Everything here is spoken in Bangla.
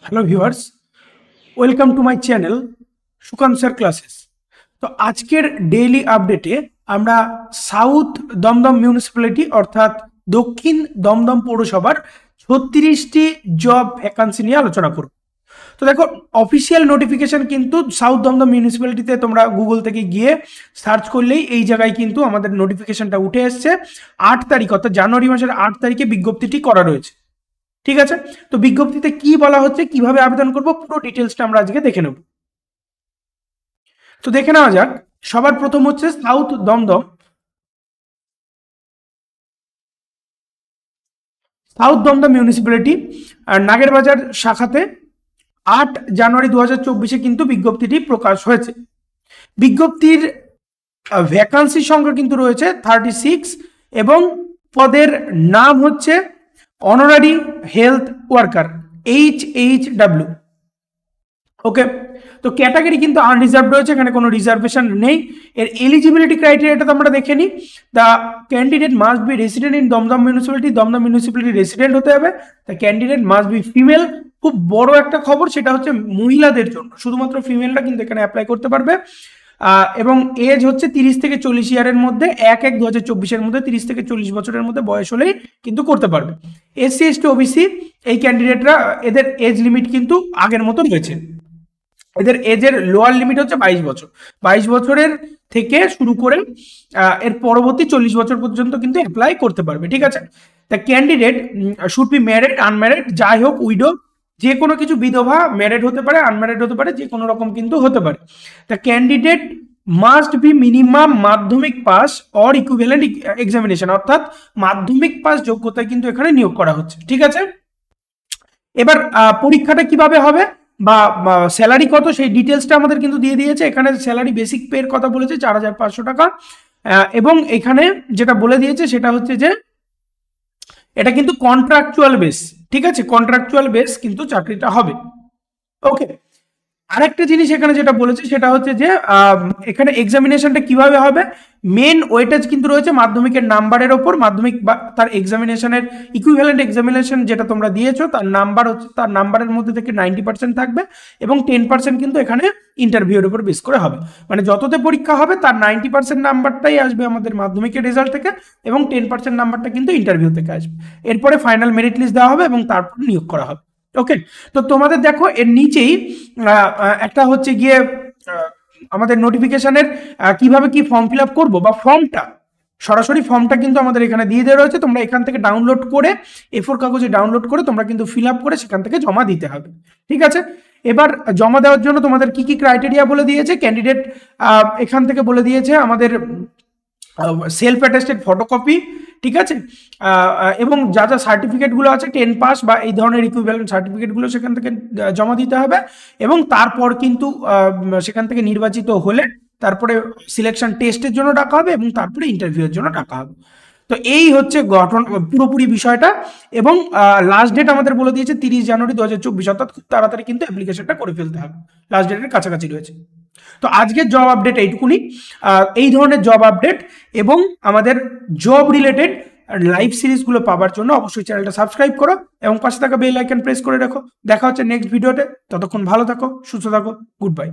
Hello viewers, welcome to my channel Sukanta sir classes. তো আজকের ডেইলি আপডেটে আমরা সাউথ দমদম মিউনিসিপ্যালিটি অর্থাৎ দক্ষিণ দমদম পৌরসভার 36টি জব ভ্যাকান্সি নিয়ে আলোচনা করব। তো দেখো, অফিসিয়াল নোটিফিকেশন কিন্তু সাউথ দমদম মিউনিসিপ্যালিটিতে তোমরা গুগল থেকে গিয়ে সার্চ করলেই এই জায়গায় কিন্তু আমাদের নোটিফিকেশনটা উঠে এসছে। 8 তারিখ অর্থাৎ জানুয়ারি মাসের 8 তারিখে বিজ্ঞপ্তিটি করা রয়েছে। ঠিক আছে, তো বিজ্ঞপ্তিতে কি বলা হচ্ছে, কিভাবে আবেদন করব, পুরো ডিটেলসটা আমরা আজকে দেখে নেব। তো দেখে নেওয়া যাক। সবার প্রথম হচ্ছে সাউথ দমদম মিউনিসিপ্যালিটি আর নাগেরবাজার শাখাতে 8 জানুয়ারি 2024 কিন্তু বিজ্ঞপ্তিটি প্রকাশ হয়েছে। বিজ্ঞপ্তির ভ্যাকান্সি সংখ্যা কিন্তু রয়েছে 36 এবং পদের নাম হচ্ছে অনারারি হেলথ ওয়ার্কার HHW। ওকে, তো ক্যাটাগরি কিন্তু আনরিজার্ভ রয়েছে, এখানে কোনো রিজার্ভেশন নেই। এর এলিজিবিলিটি ক্রাইটেরিয়াটা তো আমরা দেখে নিই। The candidate must be resident in Dum Dum municipality resident হতে হবে। The candidate must be female. খুব বড় একটা খবর, সেটা হচ্ছে মহিলাদের জন্য, শুধুমাত্র ফিমেলরা কিন্তু এখানে অ্যাপ্লাই করতে পারবে। এবং এজ হচ্ছে 30 থেকে 40 ইয়ারের মধ্যে, 1/1/2024 মধ্যে 30 থেকে 40 বছরের মধ্যে বয়স হলেই কিন্তু করতে পারবে। SC ST OBC এই ক্যান্ডিডেটরা, এদের এজ লিমিট কিন্তু আগের মতো রয়েছে। এদের এজের লোয়ার লিমিট হচ্ছে 22 বছর। 22 বছরের থেকে শুরু করে এর পরবর্তী 40 বছর পর্যন্ত কিন্তু অ্যাপ্লাই করতে পারবে। ঠিক আছে, the candidate should be married, unmarried, যাই হোক, উইডো, যে কোনো কিছু, বিধবা, ম্যারিড হতে পারে, আনম্যারিড হতে পারে, যে কোনো রকম কিন্তু হতে পারে। The candidate must B minimum মাধ্যমিক পাস অর ইকুইভ্যালেন্ট এক্সামিনেশন, অর্থাৎ মাধ্যমিক পাস যোগ্যতায় কিন্তু এখানে নিয়োগ করা হচ্ছে। ঠিক আছে, এবার পরীক্ষাটা কিভাবে হবে বা স্যালারি কত সেই ডিটেলসটা আমাদের কিন্তু দিয়ে দিয়েছে। এখানে স্যালারি বেসিক পের কথা বলেছে 4500 টাকা, এবং এখানে যেটা বলে দিয়েছে সেটা হচ্ছে যে এটা কিন্তু কন্ট্রাকচুয়াল বেস। ঠিক আছে, কন্ট্রাকচুয়াল বেস কিন্তু চাকরিটা হবে। ওকে, আরেকটা জিনিস এখানে যেটা বলেছে সেটা হচ্ছে যে এখানে এক্সামিনেশনটা কিভাবে হবে। মেন ওয়েটেজ কিন্তু রয়েছে মাধ্যমিকের নাম্বারের ওপর। মাধ্যমিক বা তার এক্সামিনেশনের ইকুইভ্যালেন্ট এক্সামিনেশন যেটা তোমরা দিয়েছো, তার নাম্বার হচ্ছে, তার নাম্বারের মধ্যে থেকে 90% থাকবে এবং 10% কিন্তু এখানে ইন্টারভিউর উপর বেস করে হবে। মানে যততে পরীক্ষা হবে তার 90% নাম্বারটাই আসবে আমাদের মাধ্যমিকের রেজাল্ট থেকে এবং 10% নাম্বারটা কিন্তু ইন্টারভিউ থেকে আসবে। এরপরে ফাইনাল মেরিট লিস্ট দেওয়া হবে এবং তারপর নিয়োগ করা হবে। ওকে, তো তোমাদের দেখো এর নিচেই একটা হচ্ছে গিয়ে আমাদের নোটিফিকেশনের কিভাবে কি ফর্ম ফিল আপ করবো বা ফর্মটা, সরাসরি ফর্মটা কিন্তু আমাদের এখানে দিয়ে দেওয়া রয়েছে। তোমরা এখান থেকে ডাউনলোড করে, A4 কাগজে ডাউনলোড করে তোমরা কিন্তু ফিল আপ করে সেখান থেকে জমা দিতে হবে। ঠিক আছে, এবার জমা দেওয়ার জন্য তোমাদের কি কি ক্রাইটেরিয়া বলে দিয়েছে ক্যান্ডিডেট, এখান থেকে বলে দিয়েছে আমাদের সেলফ অ্যাটেস্টেড ফটোকপি। ঠিক আছে, এবং যা যা সার্টিফিকেটগুলো আছে 10 পাস বা এই ধরনের ইকুইভ্যালেন্ট সার্টিফিকেটগুলো সেখান থেকে জমা দিতে হবে এবং তারপর কিন্তু সেখান থেকে নির্বাচিত হলে তারপরে সিলেকশন টেস্টের জন্য ডাকা হবে এবং তারপরে ইন্টারভিউয়ের জন্য ডাকা হবে। তো এই হচ্ছে গঠন পুরোপুরি বিষয়টা। এবং লাস্ট ডেট আমাদের বলে দিয়েছে 30 জানুয়ারি 2024, অর্থাৎ খুব তাড়াতাড়ি কিন্তু অ্যাপ্লিকেশনটা করে ফেলতে হবে, লাস্ট ডেটের কাছাকাছি রয়েছে। তো আজকের জব আপডেট এইটুকুনি। এই ধরনের জব আপডেট এবং আমাদের জব রিলেটেড লাইভ সিরিজগুলো পাওয়ার জন্য অবশ্যই চ্যানেলটা সাবস্ক্রাইব করো এবং পাশে থাকা বেল আইকন প্রেস করে রাখো। দেখা হচ্ছে নেক্সট ভিডিওতে। ততক্ষণ ভালো থাকো, সুস্থ থাকো, গুড বাই।